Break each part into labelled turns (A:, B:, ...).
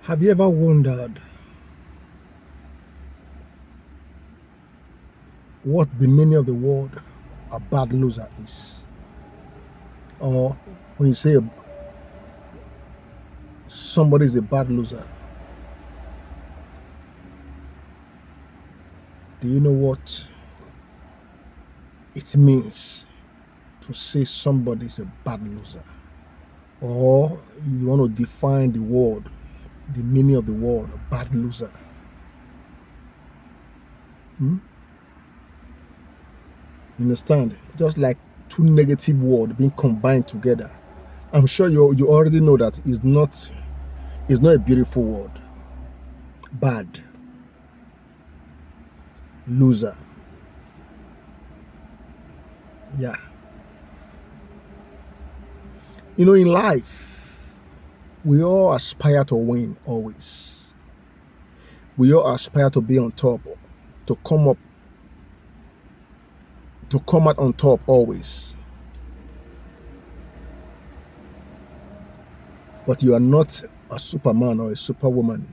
A: Have you ever wondered what the meaning of the word a bad loser is? Or when you say somebody is a bad loser, do you know what it means to say somebody is a bad loser? Or you want to define the word, the meaning of the word, a bad loser? You understand? Just like two negative words being combined together. I'm sure you already know that it's not a beautiful word. Bad. Loser. Yeah. In life, we all aspire to win always. We all aspire to be on top, to come out on top always. But you are not a superman or a superwoman.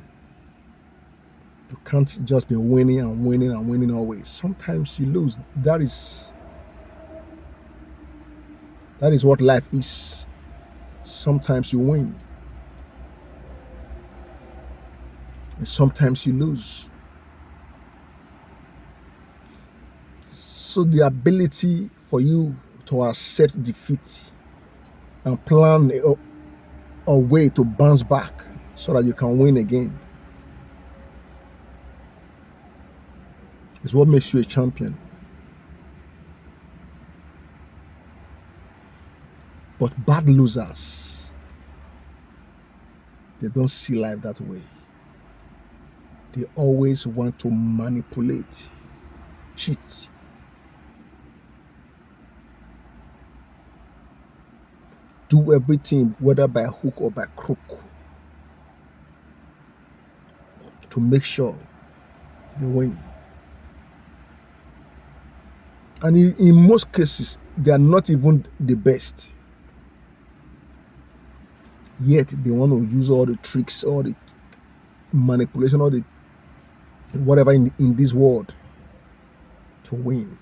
A: You can't just be winning and winning and winning always. Sometimes you lose. That is what life is. Sometimes you win. And sometimes you lose. So the ability for you to accept defeat and plan a way to bounce back so that you can win again is what makes you a champion. But bad losers, they don't see life that way. They always want to manipulate, cheat. Do everything, whether by hook or by crook, to make sure they win. And in most cases, they are not even the best. Yet they want to use all the tricks, all the manipulation, all the whatever in this world to win.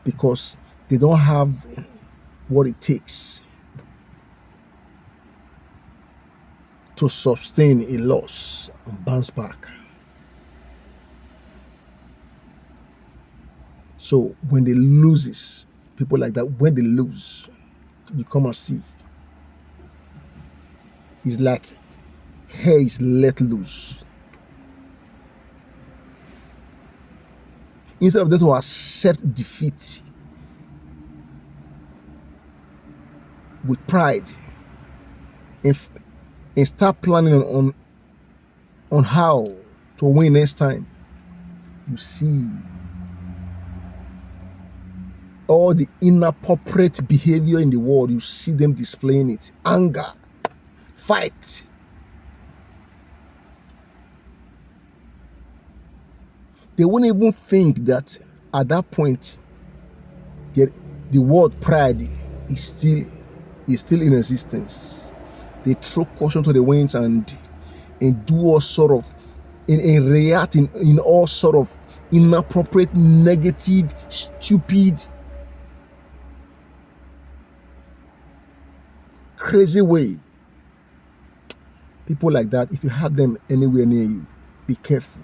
A: Because they don't have what it takes to sustain a loss and bounce back. So when they lose, people like that, when they lose, you come and see. It's like hair is let loose. Instead of them to accept defeat with pride and start planning on how to win next time, you see all the inappropriate behavior in the world. You see them displaying it. Anger, fight. They won't even think that at that point the word pride is still in existence. They throw caution to the winds and do all sort of and react in all sort of inappropriate, negative, stupid, crazy way. People like that, if you have them anywhere near you, be careful.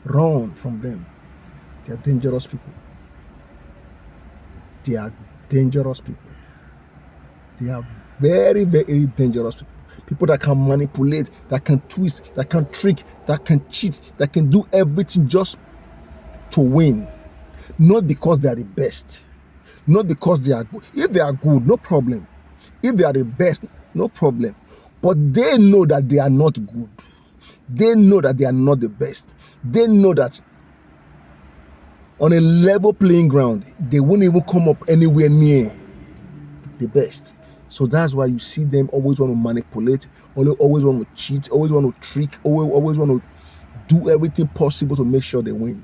A: Run from them. They are dangerous people. They are dangerous people. They are very, very dangerous people. People that can manipulate, that can twist, that can trick, that can cheat, that can do everything just to win. Not because they are the best. Not because they are good. If they are good, no problem. If they are the best, no problem. But they know that they are not good. They know that they are not the best. They know that on a level playing ground, they won't even come up anywhere near the best. So that's why you see them always want to manipulate, always want to cheat, always want to trick, always want to do everything possible to make sure they win.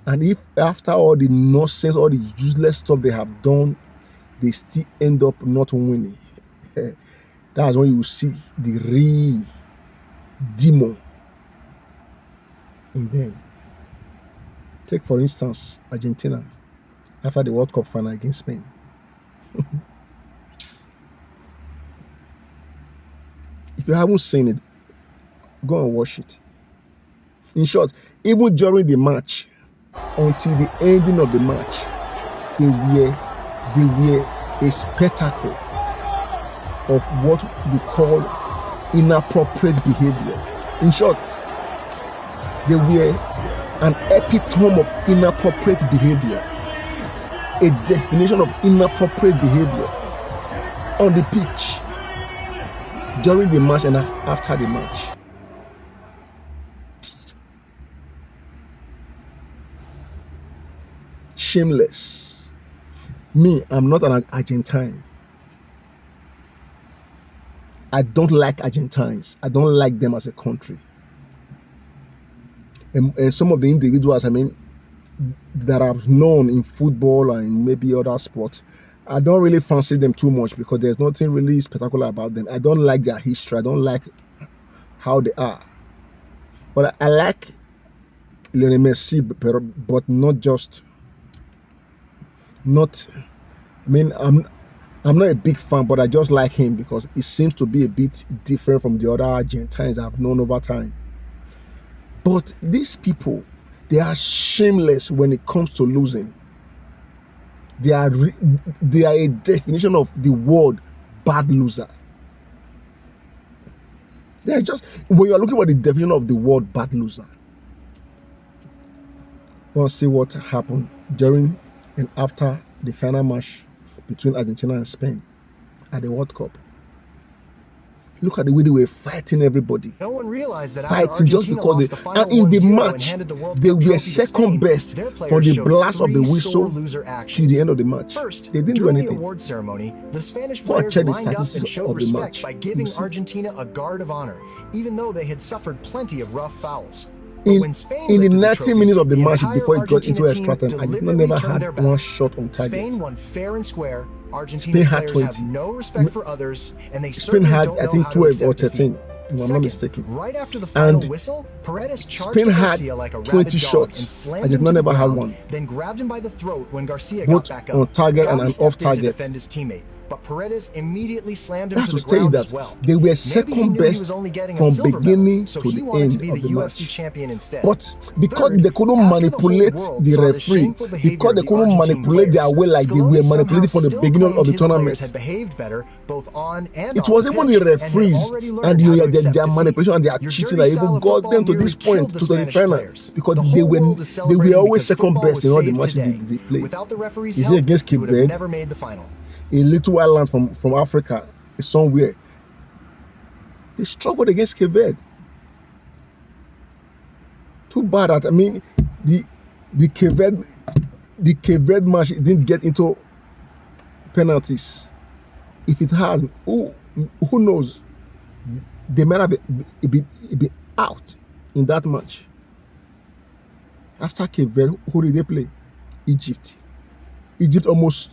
A: And if after all the nonsense, all the useless stuff they have done, they still end up not winning, That's when you see the real demon in them. Take, for instance, Argentina after the World Cup final against Spain. If you haven't seen it, go and watch it. In short, even during the match, until the ending of the match, they were a spectacle of what we call inappropriate behavior. In short, they were an epitome of inappropriate behavior, a definition of inappropriate behavior on the pitch, during the match and after the match. Shameless. Me, I'm not an Argentine. I don't like Argentines. I don't like them as a country. And some of the individuals, that I've known in football and maybe other sports, I don't really fancy them too much because there's nothing really spectacular about them. I don't like their history. I don't like how they are. But I like Lionel Messi, but I'm not a big fan, but I just like him because he seems to be a bit different from the other Argentines I've known over time. But these people, they are shameless when it comes to losing. They are a definition of the word bad loser. They are just, when you are looking for the definition of the word bad loser, you want to see what happened during and after the final match between Argentina and Spain at the World Cup. Look at the way they were fighting everybody.
B: No one realized that
A: fighting just because and in the match they were second best from the blast of the whistle to the end of the match.
B: First,
A: they didn't do
B: during
A: anything.
B: the award ceremony, the Spanish players lined up and showed respect by giving Argentina a guard of honor, even though they had suffered plenty of rough fouls.
A: In the 90 minutes of the match before it got into extra time, Argentina never had one shot on target.
B: Spain won fair and square. Argentina's players
A: 20.
B: have no respect for others, and they
A: Spain
B: certainly
A: had,
B: don't
A: I
B: know
A: think,
B: how to
A: 12 or
B: accept defeat.
A: 13, if I'm not
B: Second,
A: mistaken.
B: right after the final
A: And
B: whistle, Paredes charged
A: Spain had
B: Garcia like a
A: 20
B: rabid dog
A: shots.
B: and slammed
A: Argentina
B: him to
A: never
B: the
A: had
B: ground,
A: one.
B: then grabbed him by the throat when Garcia
A: Both
B: got back up.
A: on target and
B: Gavi
A: an
B: stepped
A: off
B: in to
A: target.
B: defend his teammate, but Paredes immediately slammed him
A: That's
B: to
A: to
B: the
A: say
B: ground
A: that
B: as well.
A: they were
B: Maybe he
A: second
B: knew he
A: best
B: was only getting a
A: from
B: silver
A: beginning
B: medal, so
A: to
B: he
A: the
B: wanted
A: end
B: to be
A: of
B: the
A: the
B: UFC
A: match.
B: champion instead.
A: But because
B: Third,
A: they couldn't
B: after the whole
A: manipulate
B: world
A: the
B: saw the
A: referee,
B: shameful behavior
A: because
B: of
A: they
B: the
A: couldn't
B: Argentine
A: manipulate their
B: players,
A: way like they
B: Scaloni
A: were
B: somehow
A: manipulated from the
B: still
A: beginning
B: claimed
A: of the
B: his players
A: tournament.
B: had behaved better, both on and
A: It
B: off
A: was
B: the
A: even
B: pitch,
A: the
B: and had
A: referees
B: already learned
A: and
B: how to
A: their
B: accept defeat.
A: manipulation and their
B: Your
A: cheating
B: dirty
A: that
B: style
A: even
B: of
A: got
B: football
A: them to
B: nearly
A: this
B: killed
A: point
B: the
A: to the
B: Spanish
A: final
B: players.
A: because
B: The
A: they
B: whole world is
A: were
B: celebrating
A: always
B: because
A: second
B: football
A: best
B: was
A: in all the
B: saved
A: matches
B: today.
A: they played.
B: Without the referee's
A: Is it
B: help,
A: against
B: you
A: Cape
B: would have
A: Verde,
B: never made the final.
A: a little island from Africa, somewhere? They struggled against Cape Verde. Too bad that the Cape Verde match didn't get into penalties. If it has, who knows? They might have been out in that match. After Cape Verde, who did they play? Egypt. Egypt almost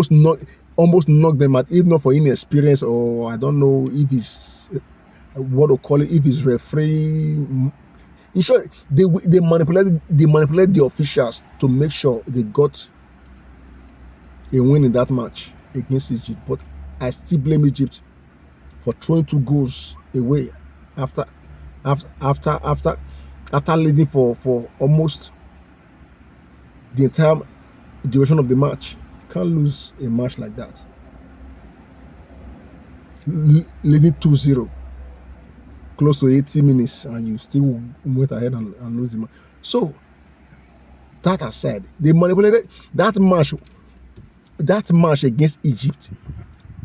A: knocked them out, if not for inexperience, or I don't know if it's what to call it, if it's referee. In short, they manipulated the officials to make sure they got a win in that match against Egypt. But I still blame Egypt for throwing 2 goals away after leading for almost the entire duration of the match. You can't lose a match like that. Leading 2-0, close to 80 minutes, and you still went ahead and lose the match. So, that aside, they manipulated that match. That match against Egypt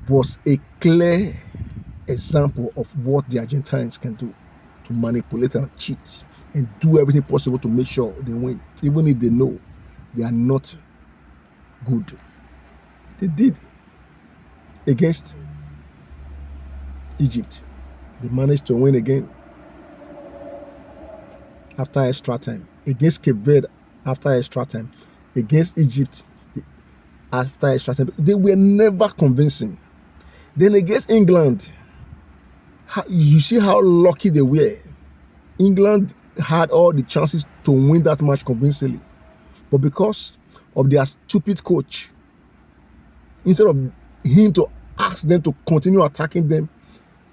A: was a clear example of what the Argentines can do, to manipulate and cheat and do everything possible to make sure they win, even if they know they are not good. They did against Egypt. They managed to win again after extra time. Against Cape Verde after extra time. Against Egypt after extra time. They were never convincing. Then against England, you see how lucky they were. England had all the chances to win that match convincingly. But because of their stupid coach, instead of him to ask them to continue attacking them,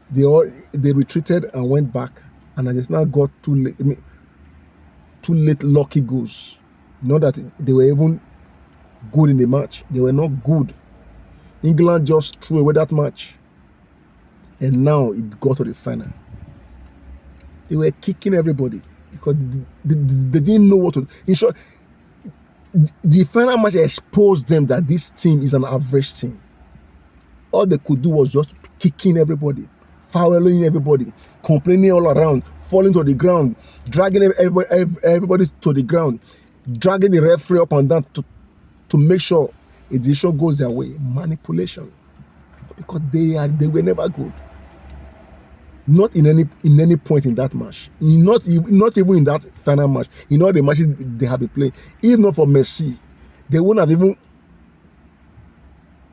A: they retreated and went back. And Argentina got too late lucky goals. Not that they were even good in the match. They were not good. England just threw away that match. And now it got to the final. They were kicking everybody because they didn't know what to do. In short, the final match exposed them that this team is an average team. All they could do was just kicking everybody, fouling everybody, complaining all around, falling to the ground, dragging everybody to the ground, dragging the referee up and down to make sure a decision goes their way. Manipulation. Because they were never good. Not in any point in that match. Not even in that final match. In all the matches they have been playing. If not for Messi, they wouldn't have even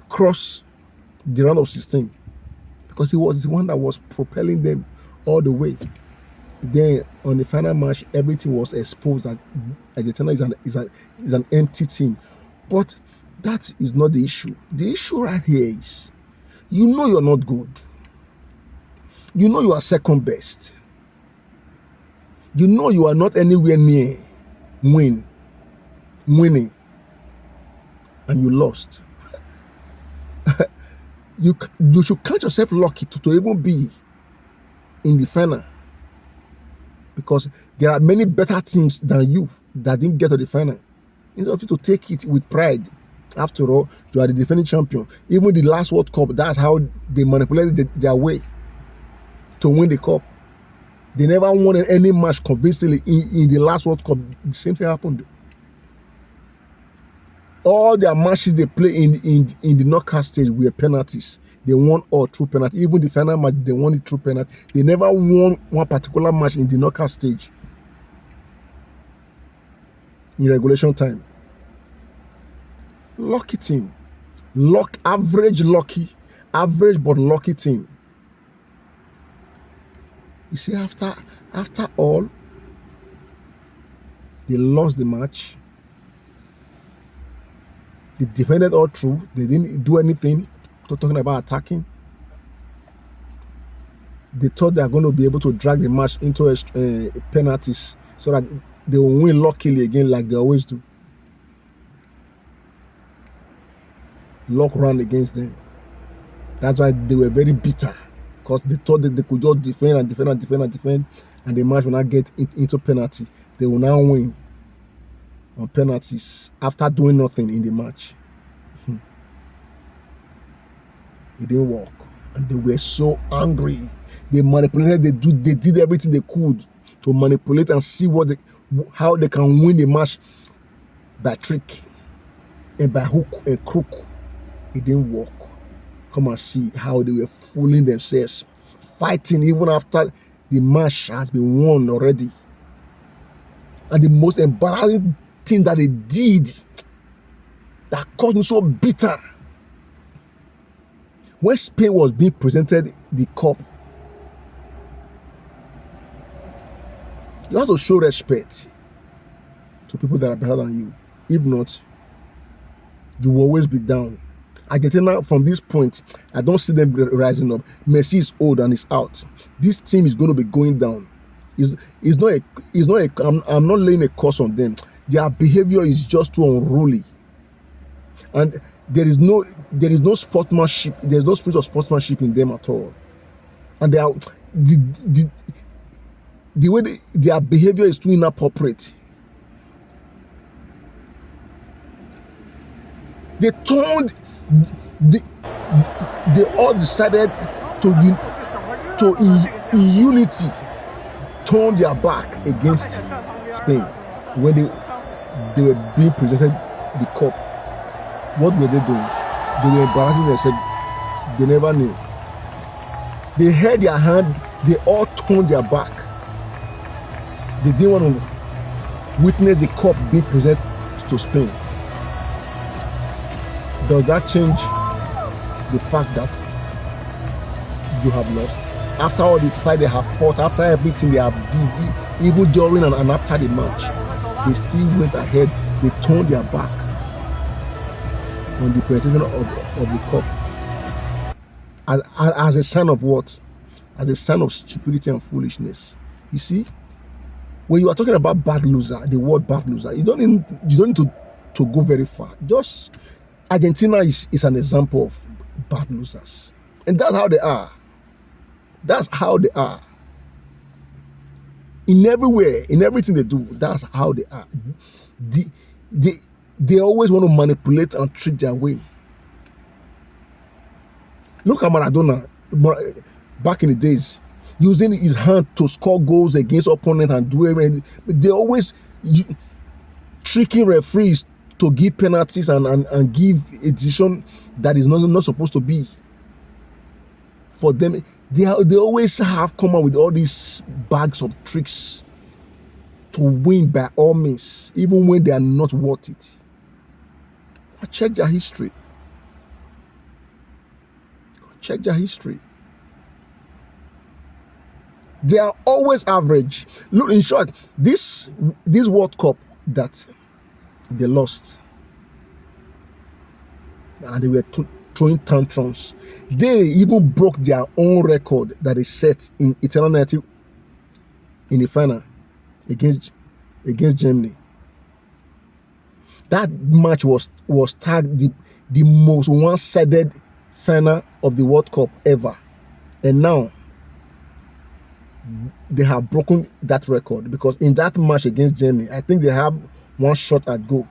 A: crossed the round of 16. Because he was the one that was propelling them all the way. Then on the final match, everything was exposed that Argentina is an empty team. But that is not the issue. The issue right here is, you know you're not good. You know you are second best. You know you are not anywhere near winning. And you lost. You should count yourself lucky to even be in the final. Because there are many better teams than you that didn't get to the final. Instead of you to take it with pride. After all, you are the defending champion. Even the last World Cup, that's how they manipulated their way to win the cup. They never won any match convincingly in the last World Cup. The same thing happened. All their matches they play in the knockout stage were penalties. They won all through penalty. Even the final match, they won it through penalty. They never won one particular match in the knockout stage in regulation time. Lucky team. Average but lucky team. You see, after all, they lost the match. They defended all through. They didn't do anything. Talking about attacking. They thought they are going to be able to drag the match into penalties so that they will win luckily again like they always do. Luck ran against them. That's why they were very bitter. Because they thought that they could just defend, and the match will not get into penalty. They will now win on penalties after doing nothing in the match. It didn't work. And they were so angry. They manipulated, they did everything they could to manipulate and see how they can win the match by trick and by hook and crook. It didn't work. Come and see how they were fooling themselves, fighting even after the match has been won already. And the most embarrassing thing that they did that caused me so bitter, when Spain was being presented the cup, you have to show respect to people that are better than you. If not, you will always be down. Argentina, from this point, I don't see them rising up. Messi is old and is out. This team is going to be going down. I'm not laying a curse on them. Their behavior is just too unruly, and there is no sportsmanship. There's no spirit of sportsmanship in them at all, and they are the way their behavior is too inappropriate. They all decided to in unity turn their back against Spain when they were being presented the cup. What were they doing? They were embarrassing themselves. They never knew. They held their hand. They all turned their back. They didn't want to witness the cup being presented to Spain. Does that change the fact that you have lost. After all the fight they have fought, after everything they have did, even during and after the match, they still went ahead. They turned their back on the presentation of the cup. As a sign of what? As a sign of stupidity and foolishness. You see, when you are talking about bad loser, the word bad loser, you don't need to go very far. Just Argentina is an example of bad losers. And that's how they are. That's how they are. In everywhere, in everything they do, that's how they are. They always want to manipulate and trick their way. Look at Maradona back in the days, using his hand to score goals against opponents and do everything. They always tricking referees to give penalties and give a decision that is not supposed to be. For them, they always have come up with all these bags of tricks to win by all means, even when they are not worth it. Check their history. Check their history. They are always average. Look, in short, this World Cup that they lost, and they were throwing tantrums. They even broke their own record that they set in Eternal 90 in the final against Germany. That match was tagged the most one-sided final of the World Cup ever. And now they have broken that record, because in that match against Germany, I think they have one shot at goal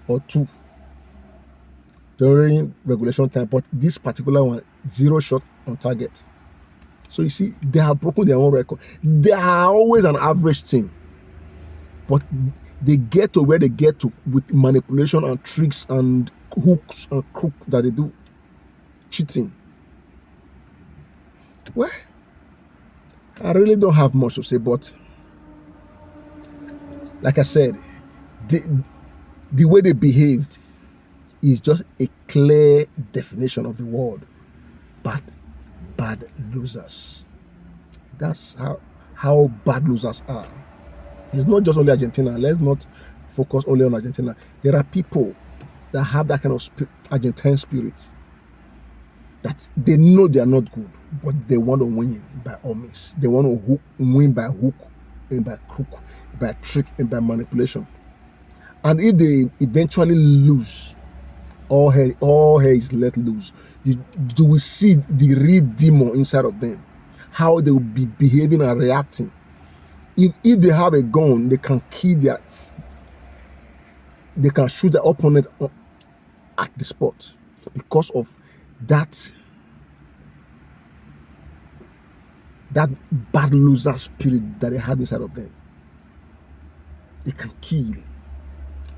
A: or two during regulation time, but this particular one, 0 shot on target. So you see, they have broken their own record. They are always an average team, but they get to where they get to with manipulation and tricks and hooks and crook that they do, cheating. Well, I really don't have much to say, but like I said, the way they behaved is just a clear definition of the word bad losers. That's how bad losers are. It's not just only Argentina. Let's not focus only on Argentina. There are people that have that kind of Argentine spirit, that they know they are not good, but they want to win by all means. They want to win by hook and by crook, by trick and by manipulation. And if they eventually lose, all hell is let loose. You will see the real demon inside of them, how they will be behaving and reacting. If they have a gun, they can they can shoot the opponent at the spot, because of that bad loser spirit that they have inside of them. They can kill.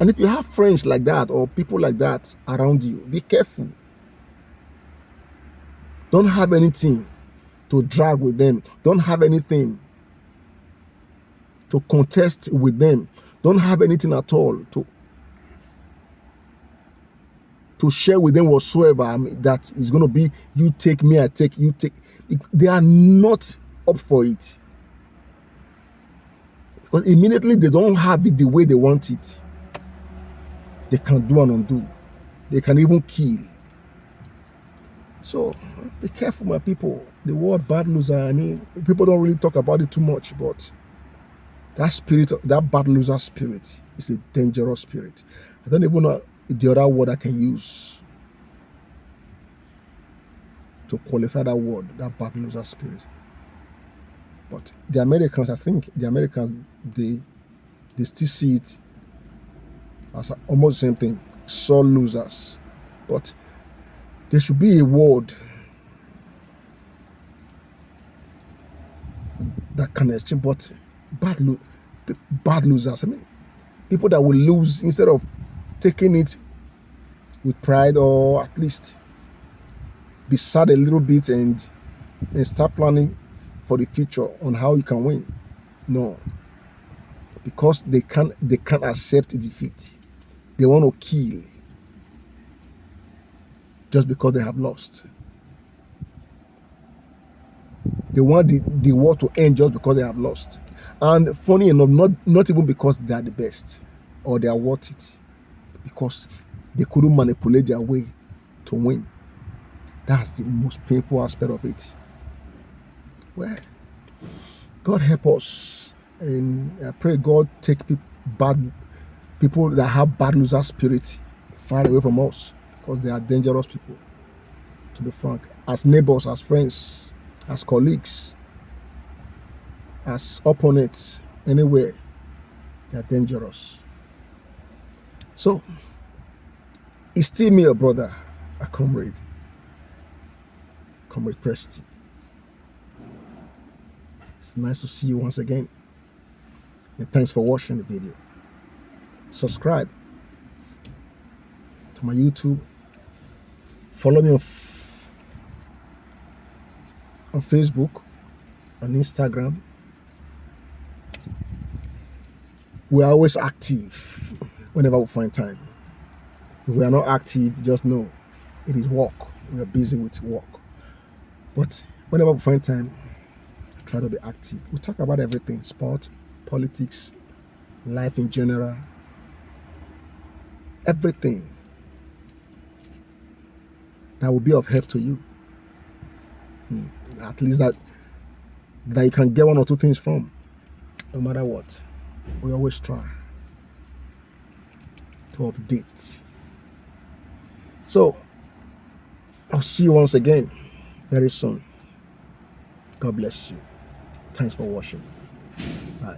A: And if you have friends like that or people like that around you, be careful. Don't have anything to drag with them. Don't have anything to contest with them. Don't have anything at all to share with them whatsoever. I mean, that is going to be you take me, I take you take. They are not up for it, because immediately they don't have it the way they want it. They can do and undo. They can even kill. So be careful, my people. The word bad loser, I mean, people don't really talk about it too much, but that spirit, that bad loser spirit, is a dangerous spirit. I don't even know the other word I can use to qualify that word, that bad loser spirit. But the Americans, I think the Americans, they still see it as almost the same thing, sore losers. But there should be a word that can exchange. But bad losers, I mean, people that will lose instead of taking it with pride, or at least be sad a little bit and start planning for the future on how you can win. No, because they can't accept defeat. They want to kill just because they have lost. They want the war to end just because they have lost. And funny enough, not even because they are the best or they are worth it, because they couldn't manipulate their way to win. That's the most painful aspect of it. Well, God help us, and I pray God take people that have bad loser spirit far away from us, because they are dangerous people, to be frank. As neighbors, as friends, as colleagues, as opponents, anywhere, they are dangerous. So, it's still me, your brother, a comrade Presty. It's nice to see you once again, and thanks for watching the video. Subscribe to my YouTube. Follow me on Facebook, on Instagram. We are always active whenever we find time. If we are not active, just know it is work. We are busy with work. But whenever we find time, try to be active. We talk about everything: sport, politics, life in general, everything that will be of help to you. At least that you can get one or two things from, no matter what. We always try to update. So, I'll see you once again very soon. God bless you. Thanks for watching. Bye.